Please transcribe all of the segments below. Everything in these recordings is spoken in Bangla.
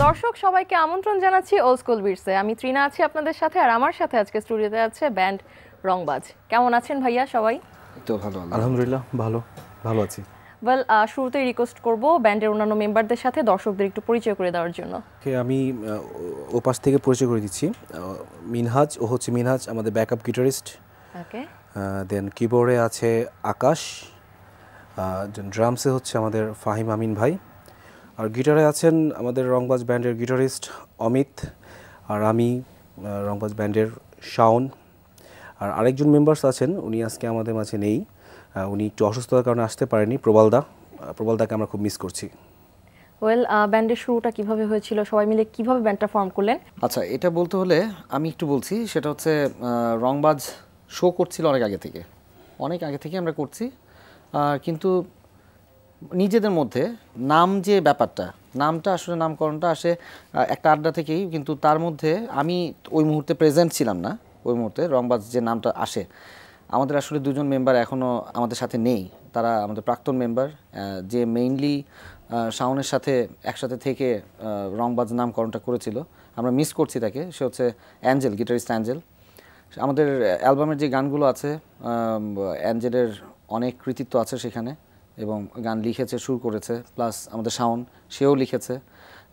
দর্শক সবাইকে আমন্ত্রণ জানাচ্ছি ওল্ড স্কুল বিটসে। আমি ত্রিনা আছি আপনাদের সাথে, আর আমার সাথে আজকে স্টুডিওতে আছে ব্যান্ড রংবাজ। কেমন আছেন ভাইয়া সবাই? তো ভালো, আলহামদুলিল্লাহ ভালো আছি। ওয়েল, শুরুতেই রিকোয়েস্ট করব ব্যান্ডের অন্যান্য মেম্বারদের সাথে দর্শকদের একটু পরিচয় করে দেওয়ার জন্য। আমি ওপাশ থেকে পরিচয় করে দিচ্ছি। মিনহাজ, ও হচ্ছে মিনহাজ, আমাদের ব্যাকআপ গিটারিস্ট। ওকে। দেন কিবোর্ডে আছে আকাশ, ড্রামসে হচ্ছে আমাদের ফাহিম আমিন ভাই, আর গিটারে আছেন আমাদের রংবাজ ব্যান্ডের গিটারিস্ট অমিত, আর আমি রংবাজ ব্যান্ডের শাওন। আর আরেকজন মেম্বার্স আছেন, উনি আজকে আমাদের মাঝে নেই, উনি একটু অসুস্থতার কারণে আসতে পারেনি, প্রবালদাকে আমরা খুব মিস করছি। ওয়েল, ব্যান্ডের শুরুটা কিভাবে হয়েছিল, সবাই মিলে কিভাবে ব্যান্ডটা ফর্ম করলেন? আচ্ছা, এটা বলতে হলে আমি একটু বলছি। সেটা হচ্ছে রংবাজ শো করছিল অনেক আগে থেকে আমরা করছি, কিন্তু নিজেদের মধ্যে নাম যে ব্যাপারটা, নামটা আসলে নামকরণটা আসে একটা আড্ডা থেকেই, কিন্তু তার মধ্যে আমি ওই মুহূর্তে প্রেজেন্ট ছিলাম না। ওই মুহূর্তে রংবাজ যে নামটা আসে, আমাদের আসলে দুজন মেম্বার এখনও আমাদের সাথে নেই, তারা আমাদের প্রাক্তন মেম্বার, যে মেইনলি শাওনের সাথে একসাথে থেকে রংবাজ নামকরণটা করেছিল। আমরা মিস করছি তাকে। সে হচ্ছে অ্যাঞ্জেল, গিটারিস্ট অ্যাঞ্জেল। আমাদের অ্যালবামের যে গানগুলো আছে, অ্যাঞ্জেলের অনেক কৃতিত্ব আছে সেখানে, এবং গান লিখেছে, সুর করেছে, প্লাস আমাদের শাওন, সেও লিখেছে,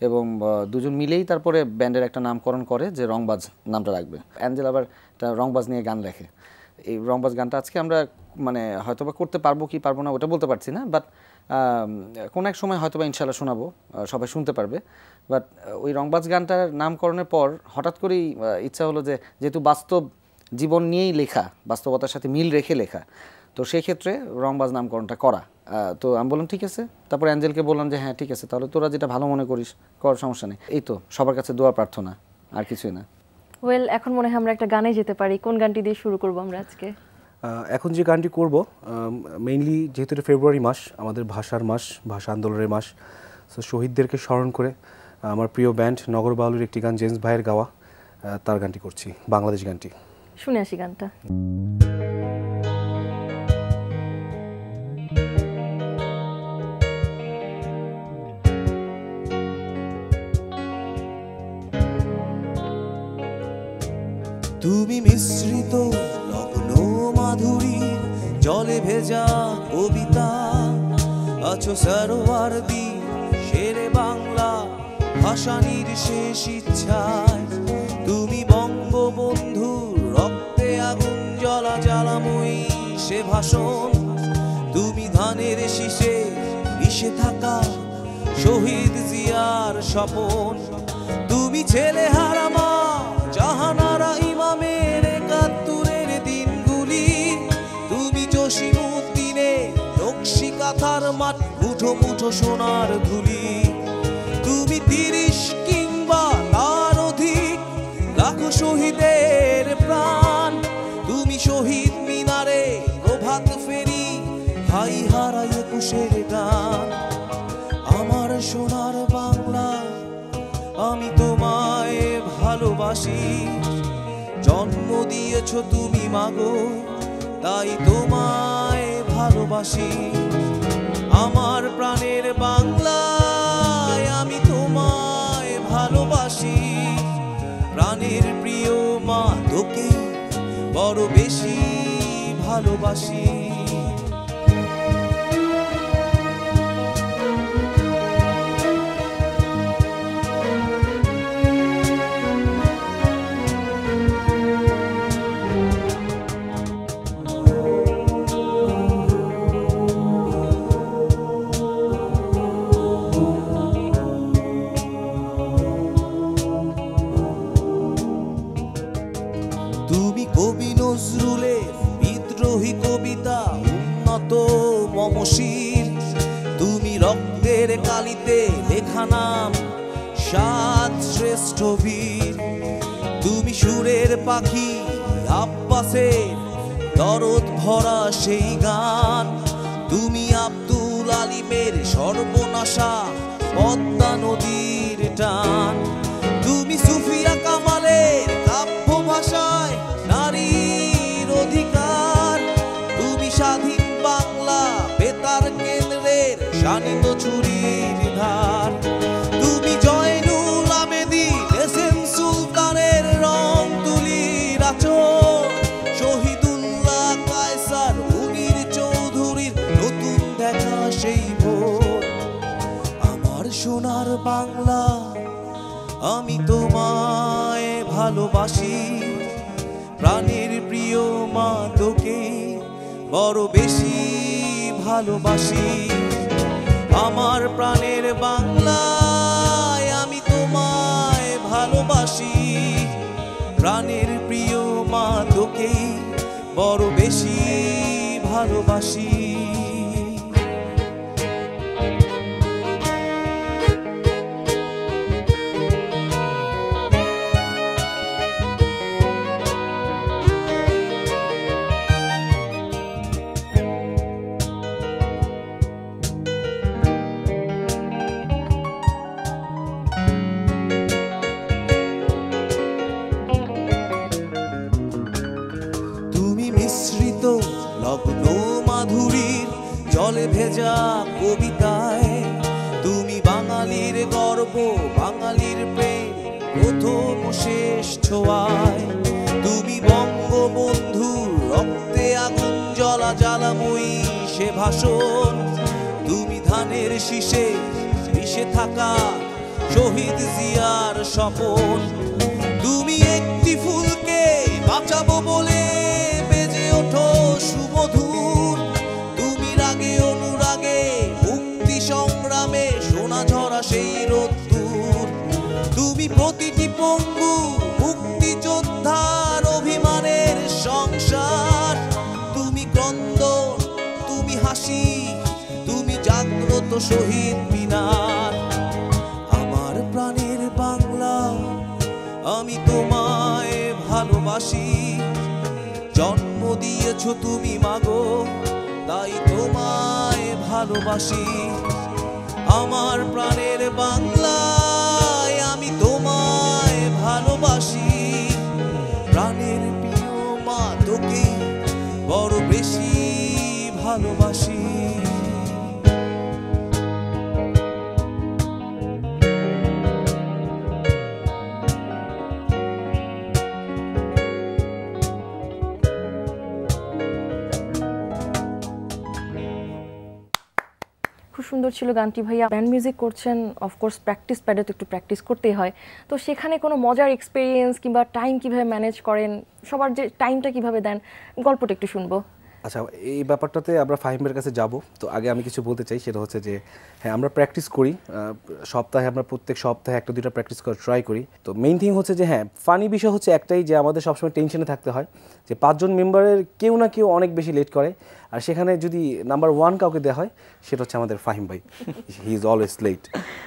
এবং দুজন মিলেই তারপরে ব্যান্ডের একটা নামকরণ করে যে রংবাজ নামটা রাখবে। অ্যাঞ্জেল আবার একটা রংবাজ নিয়ে গান লেখে। এই রংবাজ গানটা আজকে আমরা হয়তোবা করতে পারবো কি পারবো না ওটা বলতে পারছি না, বাট কোনো এক সময় হয়তোবা ইনশাল্লাহ শোনাবো, সবাই শুনতে পারবে। বাট ওই রংবাজ গানটার নামকরণের পর হঠাৎ করেই ইচ্ছা হলো যে যেহেতু বাস্তব জীবন নিয়েই লেখা, বাস্তবতার সাথে মিল রেখে লেখা, তো সেই ক্ষেত্রে রংবাজ নামকরণটা করা। তো আমি বললাম ঠিক আছে। তারপর অ্যাঞ্জেলকে বললাম যে হ্যাঁ ঠিক আছে, তাহলে তোরা যেটা ভালো মনে করিস কর, সমস্যা নেই। এই তো সবার কাছে দোয়া প্রার্থনা, আর কিছুই না। ওয়েল, এখন মনে হয় আমরা একটা গানে যেতে পারি। কোন গানটি দিয়ে শুরু করবো আমরা আজকে? এখন যে গানটি করব, মেইনলি যেহেতু এটা ফেব্রুয়ারি মাস, আমাদের ভাষার মাস, ভাষা আন্দোলনের মাস, সো শহীদদেরকে স্মরণ করে আমার প্রিয় ব্যান্ড নগর বাউলের একটি গান, জেমস ভাইয়ের গাওয়া, তার গানটি করছি, বাংলাদেশ গানটি। শুনে আসি গানটা। তুমি মিশ্রিত লগ্ন মাধুরীর জলে ভেজা কবিতা, আছো সরোয়ারদি শেরে বাংলা ভাষানির শেষ ইচ্ছায়। তুমি বঙ্গবন্ধুর রক্তে আগুন জ্বলা জ্বালাময়ী সে ভাষণ। তুমি ধানের শীষে মিশে থাকা শহীদ জিয়ার স্বপন। তুমি ছেলে হারা মা জাহানারা ইমামের একাত্তরের দিনগুলি। তুমি জসিমউদ্দিনে নকশি কাঁথার মাঠ, মুঠো মুঠো সোনার ধুলি। তুমি 30 কিংবা তার অধিক লাখো শহীদের প্রাণ। তুমি শহীদ মিনারে প্রভাত ফেরি, ভাই হারা 21-এর গান। আমার সোনার বাংলা, আমি তোমায় ভালোবাসি। জন্ম দিয়েছ তুমি মাগো, তাই তোমায় ভালোবাসি। আমার প্রাণের বাংলায় আমি তোমায় ভালোবাসি। প্রাণের প্রিয় মা, তোকে বড় বেশি ভালোবাসি। তুমি কবি নজরুলের বিদ্রোহী কবিতা উন্নত মমশির। তুমি রক্তের কালিতে লেখা নাম 7 শ্রেষ্ঠ বীর। তুমি সুরের পাখি আব্বাসের দরদ ভরা সেই গান। তুমি আব্দুল আলিমের সর্বনাশা পদ্মা নদীর টান। তুমি সুফিয়া কামালের কাব্য ভাষায় নারীর অধিকার। তুমি স্বাধীন বাংলা বেতার কেন্দ্রের শানিত ছুরির ধার। তুমি জয়নুল ভালোবাসি, প্রাণের প্রিয় মা তোকে বড় বেশি ভালোবাসি। আমার প্রাণের বাংলায় আমি তোমায় ভালোবাসি, প্রাণের প্রিয় মা তোকে বড় বেশি ভালোবাসি। লগ্ন মাধুরীর জলে ভেজা কবিতায় তুমি বাঙালির গর্ব, বাঙালির প্রেম প্রথম শেষ ছোঁয়ায়। তুমি বঙ্গবন্ধুর রক্তে আগুন জ্বলা জ্বালাময়ী সে ভাষণ, তুমি ধানের শীষে মিশে থাকা শহীদ জিয়ার স্বপন। তুমি একটি ফুলকে বাঁচাবো বলে বেজে ওঠো সুমধুর, তুমি রাগে অনুরাগে মুক্তি সংগ্রামে সোনা ঝরা সেই রোদ্দুর। তুমি প্রতিটি পঙ্গু মুক্তিযোদ্ধার অভিমানের সংসার, তুমি ক্রন্দন, তুমি হাসি, তুমি জাগ্রত শহীদ মিনার। আমার প্রাণের বাংলা আমি তোমায় ভালোবাসি, জন্ম দিয়েছো তুমি মাগো তাই তোমায় ভালোবাসি। আমার প্রাণের বাংলায় আমি তোমায় ভালোবাসি, প্রাণের প্রিয় মা তোকে বড় বেশি ভালোবাসি। খুব সুন্দর ছিল গানটি ভাইয়া। ব্যান্ড মিউজিক করছেন, অফকোর্স প্র্যাকটিস প্যাডে তো একটু প্র্যাকটিস করতেই হয়। তো সেখানে কোনো মজার এক্সপিরিয়েন্স কিংবা টাইম কিভাবে ম্যানেজ করেন, সবার যে টাইমটা কিভাবে দেন, গল্পটা একটু শুনবো। আচ্ছা, এই ব্যাপারটাতে আমরা ফাহিমের কাছে যাব। তো আগে আমি কিছু বলতে চাই, সেটা হচ্ছে যে হ্যাঁ আমরা প্র্যাকটিস করি, সপ্তাহে আমরা প্রত্যেক সপ্তাহে একটা দুইটা প্র্যাকটিস করার ট্রাই করি। তো মেইন থিং হচ্ছে যে হ্যাঁ ফানি বিষয় হচ্ছে একটাই, যে আমাদের সবসময় টেনশনে থাকতে হয় যে 5 জন মেম্বারের কেউ না কেউ অনেক বেশি লেট করে, আর সেখানে যদি নাম্বার 1 কাউকে দেওয়া হয় সেটা হচ্ছে আমাদের ফাহিম ভাই, হি ইজ অলওয়েজ লেট।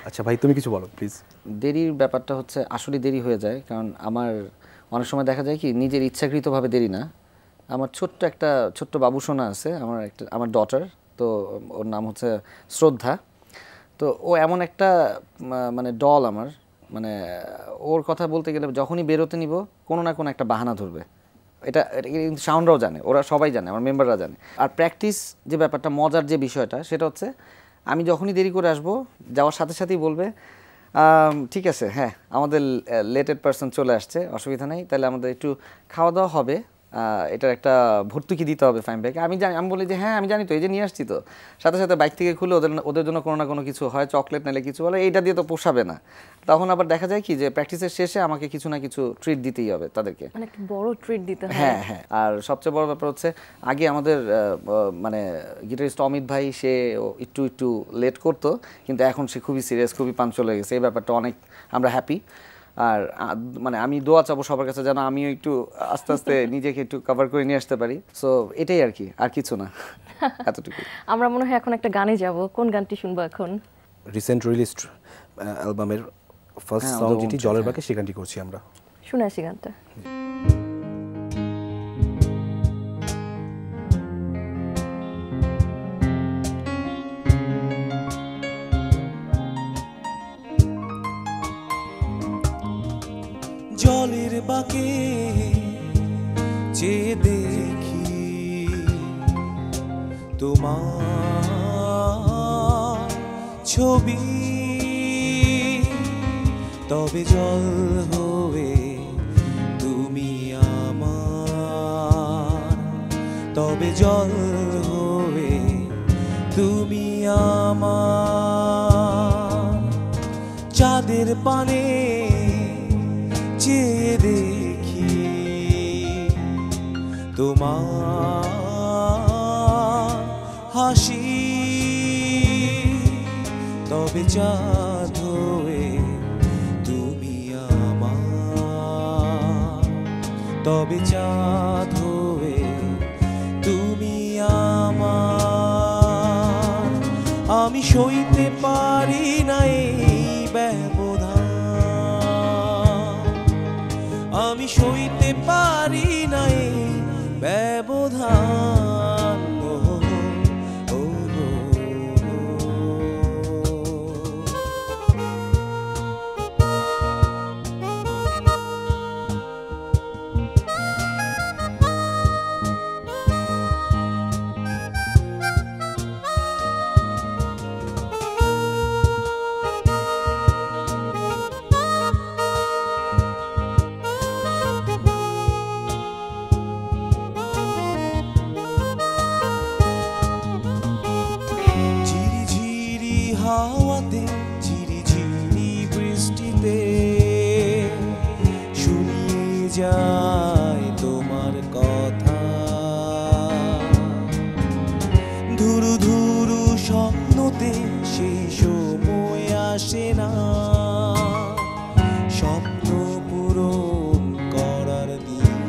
আচ্ছা ভাই তুমি কিছু বলো প্লিজ। দেরির ব্যাপারটা হচ্ছে আসলে দেরি হয়ে যায়, কারণ আমার অনেক সময় দেখা যায় কি নিজের ইচ্ছাকৃতভাবে দেরি না। আমার ছোট্ট বাবুসোনা আছে, আমার ডটার, তো ওর নাম হচ্ছে শ্রদ্ধা। তো ও এমন একটা মানে ডল আমার, মানে ওর কথা বলতে গেলে যখনই বেরোতে নিব কোনো না কোনো একটা বাহানা ধরবে। এটা কিন্তু সাউন্ডরাও জানে, ওরা সবাই জানে, আমার মেম্বাররা জানে। আর প্র্যাকটিস যে ব্যাপারটা, মজার যে বিষয়টা, সেটা হচ্ছে আমি যখনই দেরি করে আসবো যাওয়ার সাথে সাথেই বলবে ঠিক আছে, হ্যাঁ আমাদের লেটেড পারসন চলে আসছে, অসুবিধা নেই, তাহলে আমাদের একটু খাওয়া দাওয়া হবে, এটার একটা ভর্তুকি দিতে হবে ফাইম ভাইকে। আমি বলি যে হ্যাঁ আমি জানি তো, এই যে নিয়ে আসছি তো। সাথে সাথে বাইক থেকে খুলে ওদের জন্য কোনো না কোনো কিছু হয়, চকলেট নাহলে কিছু বলে, এইটা দিয়ে তো পোষাবে না। তখন আবার দেখা যায় কি যে প্র্যাকটিসের শেষে আমাকে কিছু না কিছু ট্রিট দিতেই হবে তাদেরকে, মানে একটা বড় ট্রিট দিতে হয়। হ্যাঁ হ্যাঁ। আর সবচেয়ে বড় ব্যাপার হচ্ছে আগে আমাদের মানে গিটারিস্ট অমিত ভাই, সে একটু লেট করতো, কিন্তু এখন সে খুবই সিরিয়াস, খুবই পাঞ্চুয়াল হয়ে গেছে। এই ব্যাপারটা অনেক আমরা হ্যাপি। আর মানে আমি দোয়া চাবো সবার কাছে যেন আমিও একটু আস্তে আস্তে নিজেকে একটু কভার করে নিয়ে আসতে পারি। সো এটাই আর কি, আর কিছু না, এতটুকু। আমরা মনে হয় এখন একটা গানে যাব। কোন গানটি শুনবো এখন? রিসেন্ট রিলিজড অ্যালবামের ফার্স্ট সং যেটি জলের বাঁকে, সেই গানটি করছি আমরা। শুনে আসি গানটা। জলের বাঁকে চেয়ে দেখি তোমার ছবি, তবে জল হয়ে তুমি আমার, তবে জল হয়ে তুমি আমার। চাঁদের পানে চেয়ে দেখি তোমার হাসি, তবে চাঁদ হয়ে তুমি আমার, তবে চাঁদ হয়ে তুমি আমার। আমি সইতে পারি না এই ব্যবধান, আমি সইতে পারি না এই ব্যবধান। ও, ও, ও, ঝিরিঝিরি হাওয়াতে, ঝিরিঝিরি বৃষ্টিতে শুনিয়ে যায় তোমার কথা। ধুরু ধুরু স্বপ্নতে সেই সময় আসে না, স্বপ্ন পূরণ করার দিন।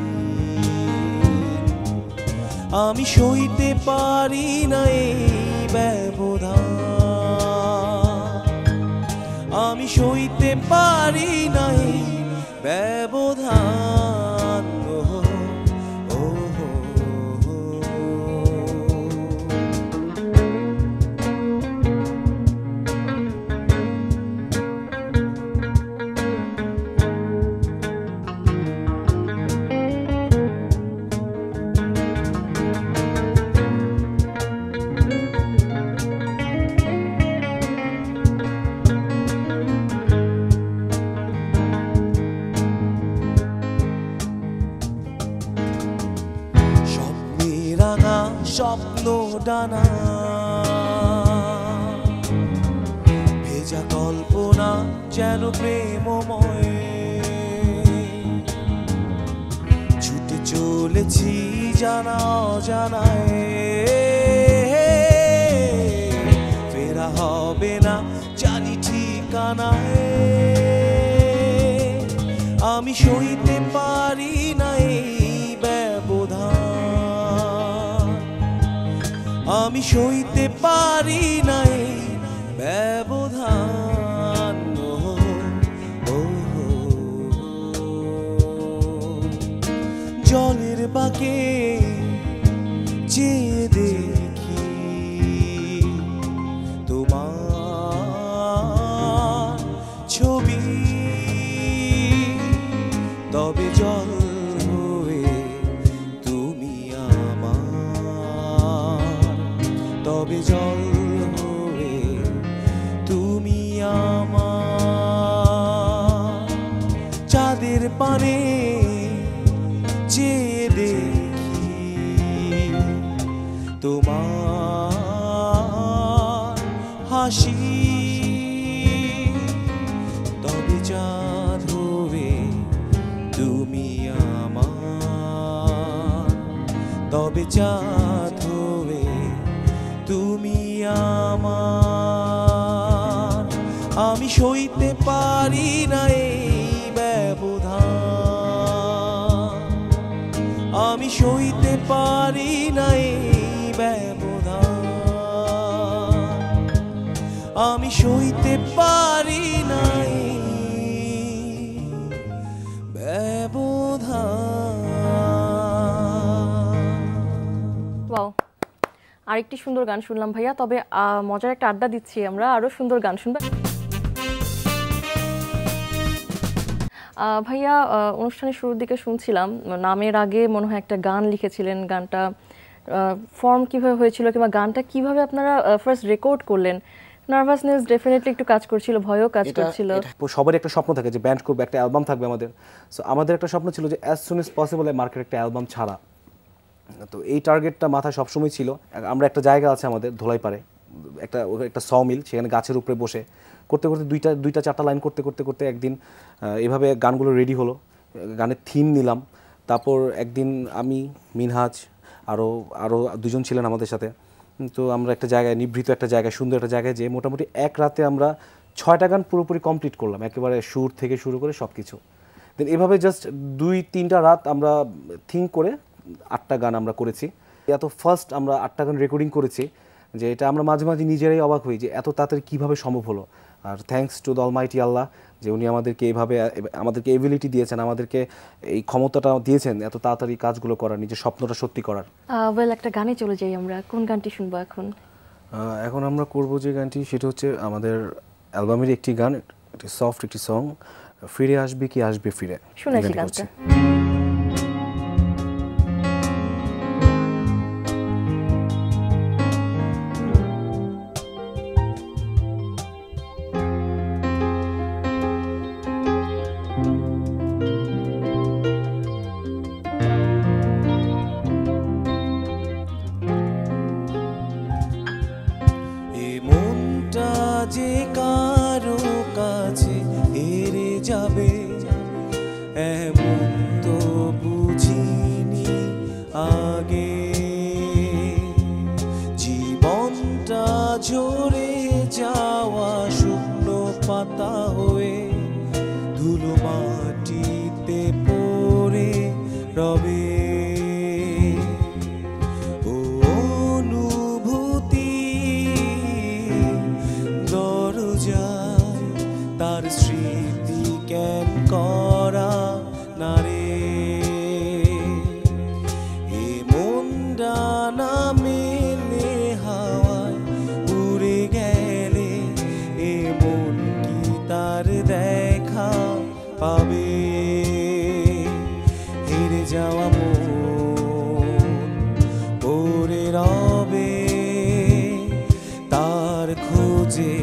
আমি সইতে পারি না এই ব্যবধান, আমি সইতে পারি না এই ব্যবধান। ও, ও, ও, স্বপ্নে রাঙা স্বপ্ন ডানা, ভেজা কল্পনা যেন প্রেমময়। ছুটে চলেছি জানা অজানায়, ফেরা হবে না জানি ঠিকানায়। আমি সইতে পারি না এই ব্যবধান, আমি সইতে পারি না এই ব্যবধান। ও, ও, ও, জলের বাঁকে চেয়ে দেখি তোমার ছবি, তবে জল হয়ে তুমি আমার, তবে জল হয়ে তুমি আমার। চাঁদের পানে চেয়ে দেখি তোমার হাসি, তবে চাঁদ হয়ে তুমি আমার, তবে চাঁদ হয়ে তুমি আমার। আমি সইতে পারি না এই ব্যবধান, আমি সইতে পারি না এই ব্যবধান, আমি সইতে পারি না এই ব্যবধান। ওয়াও, আরেকটি সুন্দর গান শুনলাম ভাইয়া। তবে মজার একটা আড্ডা দিচ্ছি আমরা, আরো সুন্দর গান শুনবে। ভাইয়া অনুষ্ঠানের শুরুর দিকে শুনছিলাম নামের আগে মনে হয় একটা গান লিখেছিলেন, গানটা ফর্ম কিভাবে হয়েছিল কিংবা গানটা কিভাবে আপনারা ফার্স্ট রেকর্ড করলেন? নার্ভাসনেস ডেফিনেটলি একটু কাজ করছিল, ভয়ও কাজ করছিল। সবার একটা স্বপ্ন থাকে যে ব্যান্ড করবে, একটা অ্যালবাম থাকবে আমাদের। সো আমাদের একটা স্বপ্ন ছিল যে as soon as possible market একটা অ্যালবাম ছাড়া। তো এই টার্গেটটা মাথায় সবসময় ছিল। আমরা একটা জায়গা আছে আমাদের ধোলাইপাড়ে, একটা স মিল, সেখানে গাছের উপরে বসে করতে করতে দুইটা চারটা লাইন করতে করতে করতে একদিন এভাবে গানগুলো রেডি হলো, গানের থিম নিলাম। তারপর একদিন আমি, মিনহাজ, আরও দুজন ছিলেন আমাদের সাথে। তো আমরা একটা জায়গায়, নিভৃত একটা জায়গায়, সুন্দর একটা জায়গায়, যে মোটামুটি এক রাতে আমরা 6টা গান পুরোপুরি কমপ্লিট করলাম, একেবারে সুর থেকে শুরু করে সব কিছু। দেন এভাবে জাস্ট 2-3টা রাত আমরা থিঙ্ক করে 8টা গান আমরা করেছি। এত ফার্স্ট আমরা 8টা গান রেকর্ডিং করেছি যে এটা আমরা মাঝে মাঝে নিজেরাই অবাক হই যে এত তাড়াতাড়ি কীভাবে সম্ভব হলো। আর থ্যাঙ্কস টু দ্য অলমাইটি আল্লাহ, যে উনি আমাদেরকে এইভাবে আমাদেরকে এবিলিটি দিয়েছেন, আমাদেরকে এই ক্ষমতাটা দিয়েছেন এত তাড়াতাড়ি কাজগুলো করার, নিজের স্বপ্নটা সত্যি করার। ওয়েল, একটা গানে চলে যাই আমরা। কোন গানটি শুনবো এখন? এখন আমরা করব যে গানটি, সেটা হচ্ছে আমাদের অ্যালবামের একটি গান, একটি সফট একটি সং, ফিরে আসবে কি আসবে ফিরে। শুনেছি গানটা। যে কারো কাছে হেরে যাবে এমন তো বুঝিনি আগে, জীবনটা ঝরে যাওয়া শুকনো পাতা হয়ে ধুলো মাটিতে পড়ে রবে। তার স্মৃতি কেন করা না রে, এ মনটা না মেলে হাওয়ায় উড়ে গেলে এ মন কি তার দেখা পাবে? হেরে যাওয়া মন পড়ে রবে তার খোঁজে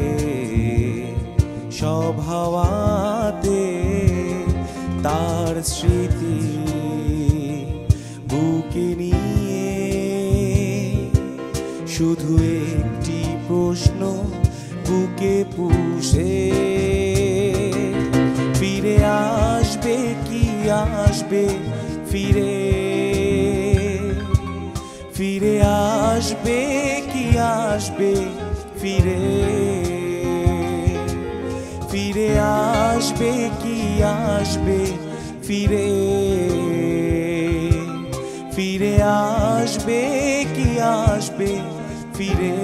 সব হাওয়াতে, তার স্মৃতি বুকে নিয়ে শুধু একটি প্রশ্ন বুকে পুষে, ফিরে আসবে কি আসবে ফিরে, ফিরে আসবে কি আসবে ফিরে, ফিরে আসবে কি আসবে ফিরে, ফিরে আসবে কি আসবে ফিরে।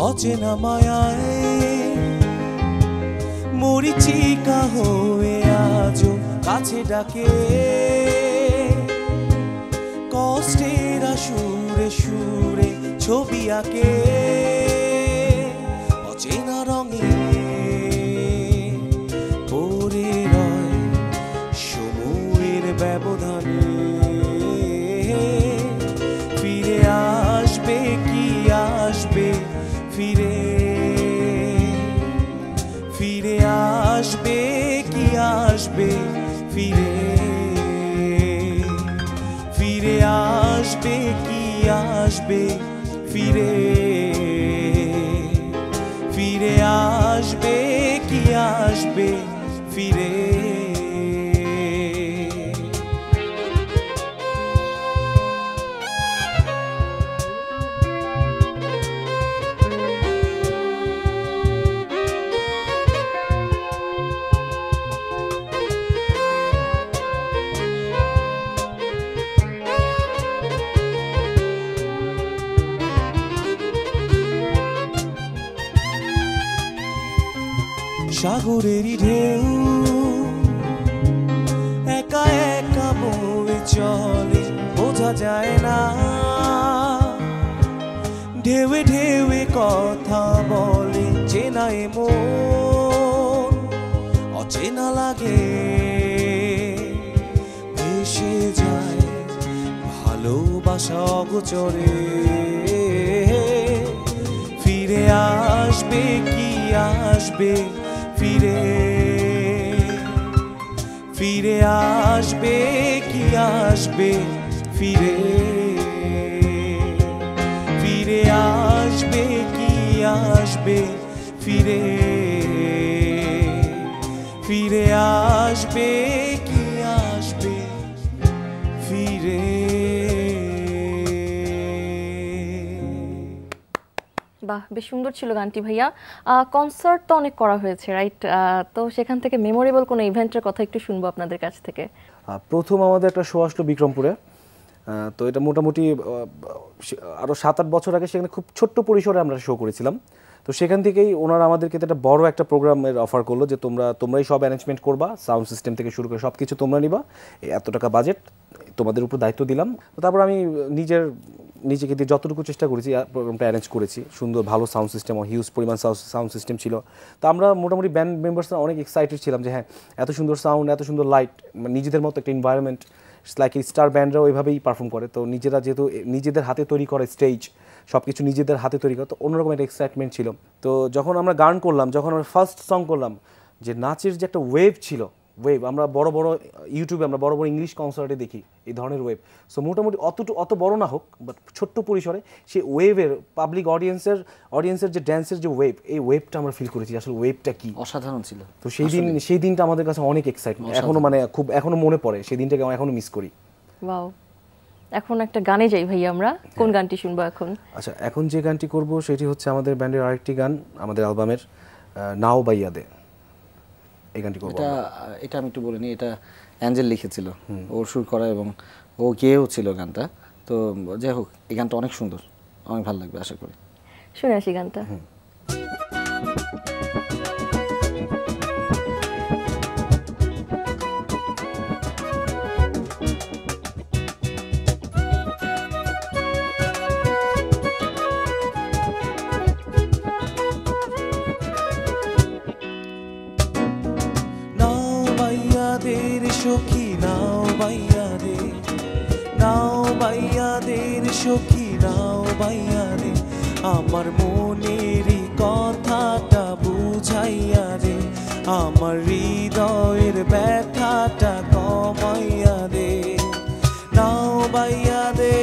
অচেনা মায়ায় মরিচিকা হয়ে আজও কাছে ডাকে, কষ্টের সুরে সুরে ছবি আঁকে, অচেনা রঙে পড়ে রয় সময়ের ব্যবধানে, ফিরে আসবে কি আসবে ফিরে, ফিরে আসবে কি আসবে ফিরে, ফিরে আসবে কি আসবে ফিরে, ফিরে আসবে কি আসবে ফিরে। সাগরেরই ঢেউ একা একা বয়ে চলে, বোঝা যায় না ঢেউে ঢেউে কথা বলে, চেনা মন চেনা লাগে, ভেসে যায় ভালোবাসা অগোচরে। ফিরে আসবে কি আসবে ফিরে, ফিরে আসবে কি আসবে ফিরে, ফিরে আসবে কি আসবে ফিরে, ফিরে আসবে কি আসবে ফিরে। বাহ, বেশ সুন্দর ছিল গানটি ভাইয়া। কনসার্ট তো অনেক করা হয়েছে, রাইট? তো সেখান থেকে মেমোরেবল কোনো ইভেন্টের কথা একটু শুনবো আপনাদের কাছ থেকে। প্রথম আমাদের একটা শো আসলো বিক্রমপুরে। তো এটা মোটামুটি আরও 7-8 বছর আগে সেখানে খুব ছোট্ট পরিসরে আমরা শো করেছিলাম। তো সেখান থেকেই ওনারা আমাদেরকে একটা বড় একটা প্রোগ্রামের অফার করলো যে তোমরাই সব অ্যারেঞ্জমেন্ট করবা, সাউন্ড সিস্টেম থেকে শুরু করে সব কিছু তোমরা নিবা, এত টাকা বাজেট তোমাদের উপর দায়িত্ব দিলাম। তো তারপর আমি নিজেকে দিয়ে যতটুকু চেষ্টা করেছি প্রোগ্রামটা অ্যারেঞ্জ করেছি, সুন্দর ভালো সাউন্ড সিস্টেম ও হিউজ পরিমাণ সাউন্ড সিস্টেম ছিল। তো আমরা মোটামুটি ব্যান্ড মেম্বার্সরা অনেক এক্সাইটেড ছিলাম যে হ্যাঁ, এত সুন্দর সাউন্ড, এত সুন্দর লাইট, নিজেদের মতো একটা এনভায়রনমেন্ট, লাইক স্টার ব্যান্ডরা ওইভাবেই পারফর্ম করে। তো নিজেরা যেহেতু নিজেদের হাতে তৈরি করে স্টেজ, সব কিছু নিজেদের হাতে তৈরি করে, তো অন্যরকম একটা এক্সাইটমেন্ট ছিল। তো যখন আমরা গান করলাম, যখন আমরা ফার্স্ট সং করলাম, যে নাচের যে একটা ওয়েভ ছিল, আমরা বড় বড় ইউটিউবে আমরা বড় বড় ইংলিশ কনসার্টে দেখি এই ধরনের ওয়েভ। সো মোটামুটি অত বড় না হোক, বাট ছোট্ট পরিসরে সেই ওয়েভের পাবলিক অডিয়েন্সের যে ড্যান্সের যে ওয়েভ, এই ওয়েভটা আমরা ফিল করেছি, আসলে ওয়েভটা কি অসাধারণ ছিল। তো সেই দিনটা আমাদের কাছে অনেক এক্সাইটমেন্ট, এখনো মনে পড়ে, সেই দিনটাকে এখনো মিস করি। ওয়াও, এখন একটা গানে যাই ভাইয়া, আমরা কোন গানটি শুনবো এখন? আচ্ছা, এখন যে গানটি করব সেটি হচ্ছে আমাদের ব্যান্ডের আরেকটি গান, আমাদের অ্যালবামের নাও বাইয়া দে, এই গানটি করব। এটা আমি একটু বলিনি, এটা অ্যাঞ্জেল লিখেছিল, ওর সুর করা এবং ও গেয়েও ছিল গানটা। তো যাই হোক, এই গানটা অনেক সুন্দর, অনেক ভালো লাগবে আশা করি। শুনে আসি গানটা। সখী নাও বাইয়া রে, নাও বাইয়া দে সখী নাও বাইয়া রে, আমার মনেরই কথাটা বুঝাইয়া রে, আমার হৃদয়ের ব্যথাটা কমাইয়া দে, নাও বাইয়া দে।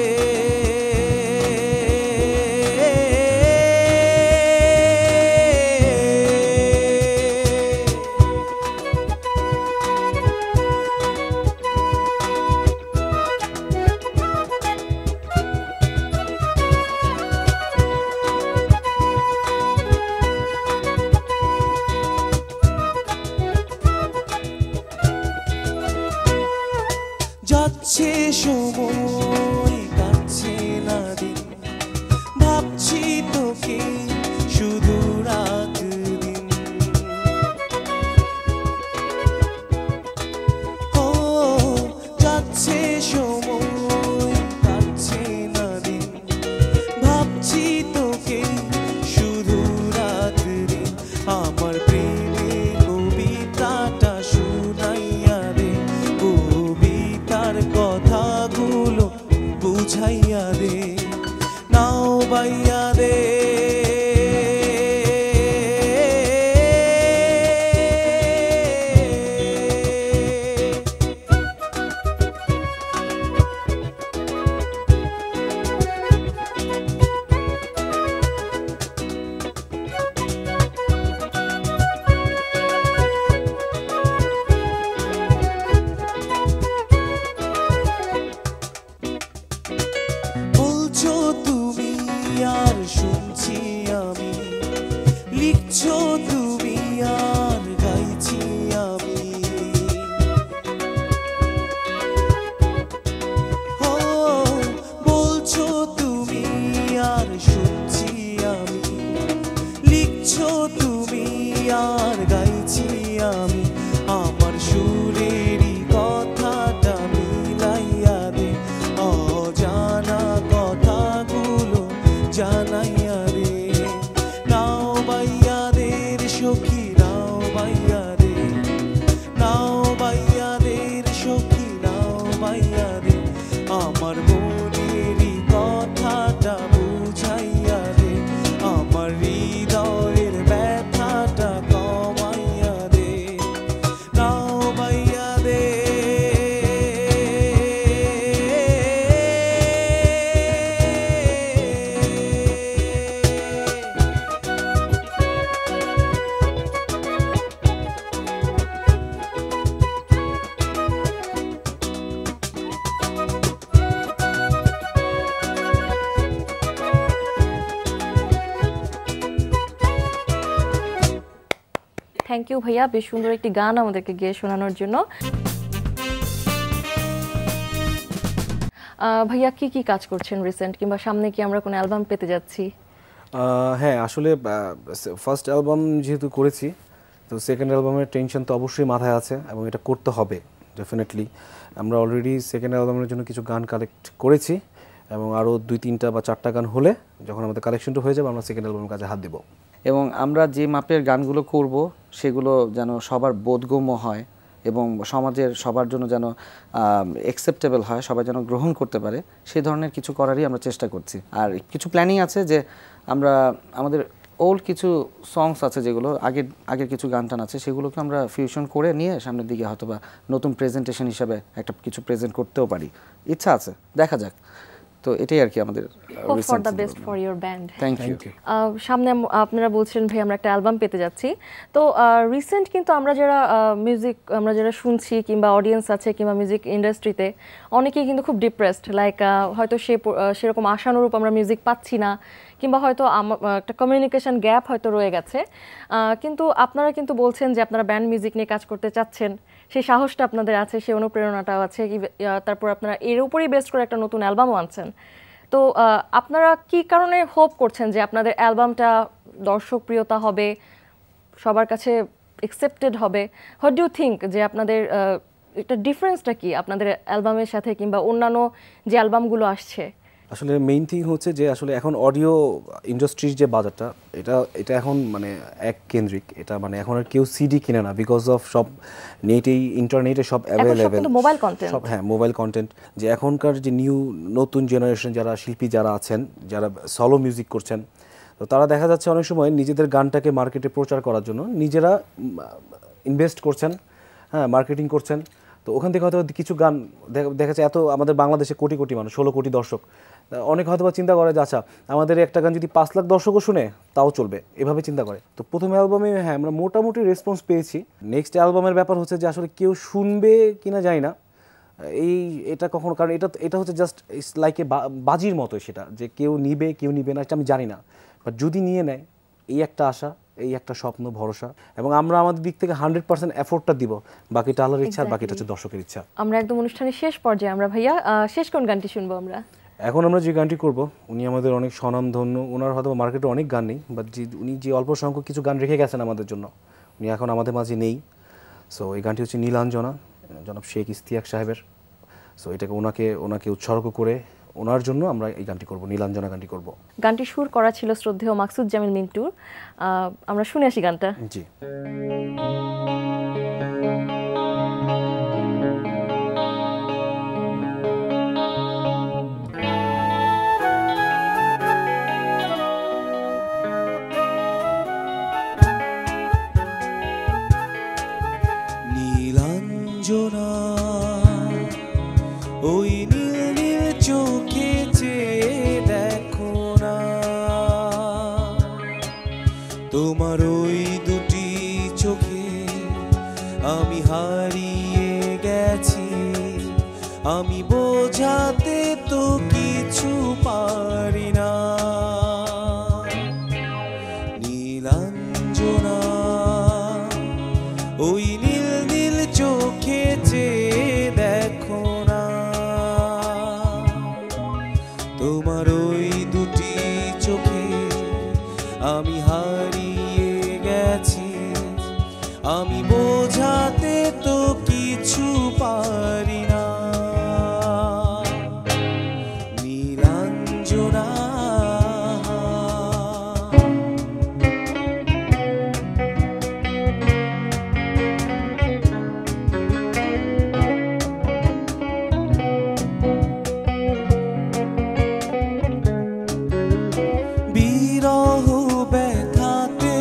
যাচ্ছে সময়, কাটছে না দিন, ভাবছি তোকে শুধু রাত দিন। ও যাচ্ছে সময়, কাটছে না দিন, ভাবছি তোকে শুধু রাত দিন। আমার প্রেমের কবিতাটা শুনাইয়া রে, কথাগুলো বুঝাইয়া দে, নাও বাইয়া দে। তুমি আর শুনছি আমি, লিখছো তুমি আর গাইছি আমি। ও বলছো তুমি আর শুনছি আমি, লিখছো তুমি আর গাইছি আমি। আমার সুরেরই কথাটা মিলাইয়া দে, অজানা কথাগুলো জানাইয়া রে, থ্যাংক ইউ ভাইয়া, বেশ সুন্দর একটি গান আমাদেরকে গেয়ে শোনানোর জন্য। ভাইয়া কি কি কাজ করছেন রিসেন্ট, কিংবা সামনে কি আমরা কোনো অ্যালবাম পেতে যাচ্ছি? হ্যাঁ, আসলে ফার্স্ট অ্যালবাম যেহেতু করেছি, তো সেকেন্ড অ্যালবামের টেনশন তো অবশ্যই মাথায় আছে এবং এটা করতে হবে ডেফিনেটলি। আমরা অলরেডি সেকেন্ড অ্যালবামের জন্য কিছু গান কালেক্ট করেছি এবং আরও 2-3টা বা 4টা গান হলে যখন আমাদের কালেকশনটা হয়ে যাবে আমরা সেকেন্ড অ্যালবামের কাজে হাত দেব। এবং আমরা যে মাপের গানগুলো করব সেগুলো যেন সবার বোধগম্য হয় এবং সমাজের সবার জন্য যেন অ্যাকসেপ্টেবল হয়, সবাই যেন গ্রহণ করতে পারে, সেই ধরনের কিছু করারই আমরা চেষ্টা করছি। আর কিছু প্ল্যানিং আছে যে আমরা আমাদের ওল্ড কিছু সংস আছে যেগুলো আগের কিছু গান টান আছে, সেগুলোকে আমরা ফিউশন করে নিয়ে সামনের দিকে হয়তো বা নতুন প্রেজেন্টেশন হিসাবে একটা কিছু প্রেজেন্ট করতেও পারি, ইচ্ছা আছে, দেখা যাক। তো এটাই আর কি আমাদের hope for the best for your band. Thank you. সামনে আপনারা বলছেন ভাই আমরা একটা অ্যালবাম পেতে যাচ্ছি, তো রিসেন্ট কিন্তু আমরা যারা শুনছি কিংবা অডিয়েন্স আছে কিংবা মিউজিক ইন্ডাস্ট্রিতে অনেকেই কিন্তু খুব ডিপ্রেসড, লাইক হয়তো সেরকম আশানুরূপ আমরা মিউজিক পাচ্ছি না, কিংবা হয়তো একটা কমিউনিকেশন গ্যাপ হয়তো রয়ে গেছে। কিন্তু আপনারা কিন্তু বলছেন যে আপনারা ব্যান্ড মিউজিক নিয়ে কাজ করতে চাচ্ছেন, সেই সাহসটা আপনাদের আছে, সেই অনুপ্রেরণাটাও আছে, তারপর আপনারা এর উপরেই বেস্ট করে একটা নতুন অ্যালবামও আনছেন। তো আপনারা কি কারণে হোপ করছেন যে আপনাদের অ্যালবামটা দর্শক প্রিয়তা হবে, সবার কাছে অ্যাকসেপ্টেড হবে? হোয়াট ডু ইউ থিঙ্ক যে আপনাদের একটা ডিফারেন্সটা কি আপনাদের অ্যালবামের সাথে কিংবা অন্যান্য যে অ্যালবামগুলো আসছে? আসলে মেইন থিং হচ্ছে যে আসলে এখন অডিও ইন্ডাস্ট্রির যে বাজারটা এটা এখন মানে এক কেন্দ্রিক, এটা মানে এখন আর কেউ সিডি কিনে না, বিকজ অফ সব নেটেই ইন্টারনেটে সব অ্যাভেলেবেল, মোবাইল কন্টেন্ট সব, হ্যাঁ মোবাইল কন্টেন্ট। যে এখনকার যে নতুন জেনারেশন যারা শিল্পী যারা আছেন, যারা সলো মিউজিক করছেন, তো তারা দেখা যাচ্ছে অনেক সময় নিজেদের গানটাকে মার্কেটে প্রচার করার জন্য নিজেরা ইনভেস্ট করছেন, হ্যাঁ মার্কেটিং করছেন। তো ওখান থেকে হয়তো কিছু গান দেখা যাচ্ছে, এত আমাদের বাংলাদেশে কোটি কোটি মানুষ, 16 কোটি দর্শক, অনেক হয়তো চিন্তা করে যে আচ্ছা আমাদের একটা গান যদি 5 লাখ দর্শকও শুনে তাও চলবে, এভাবে চিন্তা করে। তো প্রথম অ্যালবামে হ্যাঁ আমরা মোটামুটি রেসপন্স পেয়েছি। নেক্সট অ্যালবামের ব্যাপার হচ্ছে যে আসলে কেউ শুনবে কিনা জানি না, এটা কখনো, কারণ এটা হচ্ছে জাস্ট ইটস লাইক এ বাজির মতো, সেটা যে কেউ নিবে না এটা আমি জানি না, বাট যদি নিয়ে নেয় এই একটা আশা, এই একটা স্বপ্ন, ভরসা, এবং আমরা আমাদের দিক থেকে 100% এফোর্টটা দিব, বাকিটা আল্লাহর ইচ্ছা, আর বাকিটা হচ্ছে দর্শকের ইচ্ছা। আমরা একদম অনুষ্ঠানের শেষ পর্যায়ে, আমরা ভাইয়া শেষ কোন গানটি শুনবো আমরা? এখন আমরা যে গানটি করব, উনি আমাদের অনেক স্বনামধন্য, ওনার হয়তো মার্কেটে অনেক গান নেই, বাট উনি যে অল্প সংখ্যক কিছু গান রেখে গেছেন আমাদের জন্য, উনি এখন আমাদের মাঝে নেই। সো এই গানটি হচ্ছে নীলাঞ্জনা, জনাব শেখ ইশতিয়াক সাহেবের। সো এটাকে ওনাকে উৎসর্গ করে ওনার জন্য আমরা এই গানটি করব, নীলাঞ্জনা গানটি করব। গানটি সুর করা ছিল শ্রদ্ধেয় মাকসুদজামিল মিন্টু। আমরা শুনে আসি গানটা। জি। নীলাঞ্জনা ওই নীল নীল চোখে চেয়ে দেখো না, তোমার ওই দুটি চোখে আমি হারিয়ে গেছি, আমি বোঝাতে তো কিছু পারি না। নীলাঞ্জনা ওই নীল নীল চোখে চেয়ে দেখো না, তোমার ওই দুটি চোখে আমি হারিয়ে গেছি, আমি বোঝাতে তো কিছু পারি না। নীলাঞ্জনা বিরহ ব্যথাতে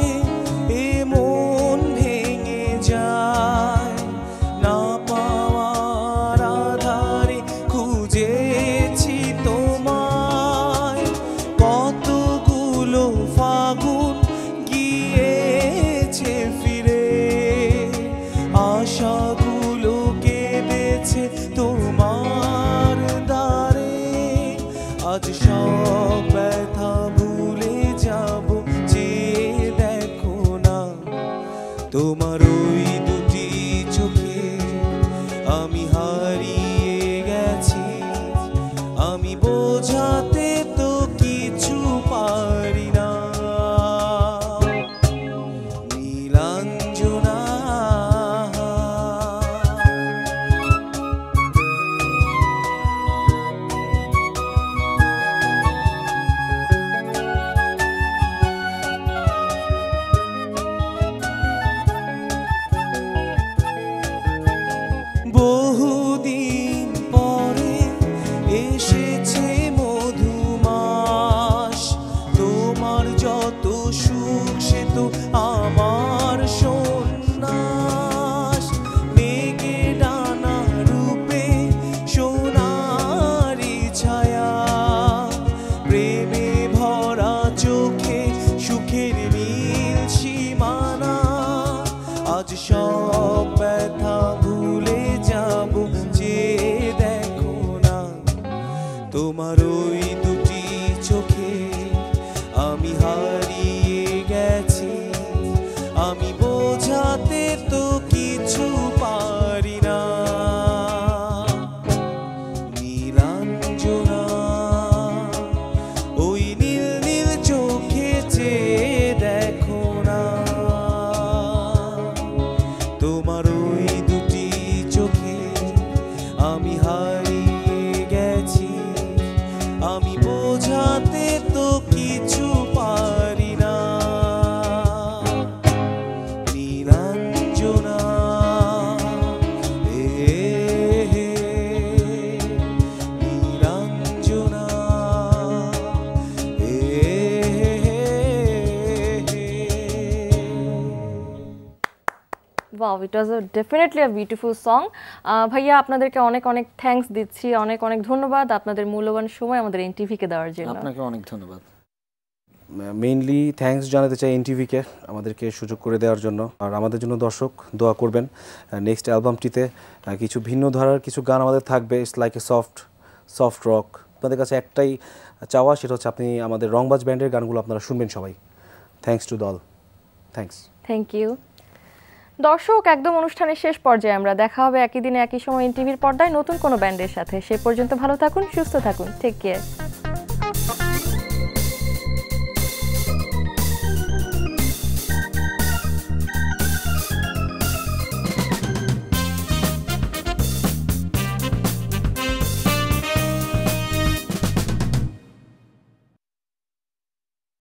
এ মন ভেঙে যায়, না পাওয়ার আধারে খুঁজেছি তোমায়, কতগুলো ফাগুন গিয়েছে ফিরে, আশাগুলো কেঁদেছে তোমার দ্বারে, আজ সব ব্যথা ভুলে যাব যে দেখো না, তোমার আমি বোঝাতে তো কিছু পারি না নীলাঞ্জনা বহুদিন পরে এসেছে মধুমাস তোমার যত সুখ সে তো আমার সন্ন্যাস মেঘে ডানা রূপে সোনারি ছায়া প্রেমে ভরা চোখে সুখের নীল সীমানা আজ সব ব্যথা ভুলে যাব যে দেখো না তোমার ওই দুটি চোখে আমি হারিয়ে গেছি আমি বোঝাতে তো কিছু পারি না নীলাঞ্জনা ওই নীল নীল চোখে চেয়ে দেখো না তোমার ওই দুটি চোখে আমি হারিয়ে গেছি আমি বোঝাতে তো কিছু পারি না Nilanjana Nilanjana wow, it was definitely a beautiful song. ভাইয়া আপনাদেরকে অনেক অনেক থ্যাঙ্কস দিচ্ছি, অনেক অনেক ধন্যবাদ আপনাদের মূল্যবান সময় আমাদের এনটিভিকে দেওয়ার জন্য। আপনাকে অনেক ধন্যবাদ। মেইনলি থ্যাঙ্কস জানাতে চাই এনটিভিকে আমাদেরকে সুযোগ করে দেওয়ার জন্য। আর আমাদের জন্য দর্শক দোয়া করবেন। নেক্সট অ্যালবামটিতে কিছু ভিন্ন ধারার কিছু গান আমাদের থাকবে। It's like a soft rock. আপনাদের কাছে একটাই চাওয়া, সেটা হচ্ছে আপনি আমাদের রংবাজ ব্যান্ডের গানগুলো আপনারা শুনবেন সবাই। থ্যাঙ্কস টু দল। থ্যাঙ্কস। Thank you. দর্শক, একদম অনুষ্ঠানের শেষ পর্যায়ে আমরা দেখা হবে একই দিনে একই সময় এনটিভির পর্দায় নতুন কোনো ব্যান্ডের সাথে। সে পর্যন্ত ভালো থাকুন, সুস্থ থাকুন, টেক কেয়ার।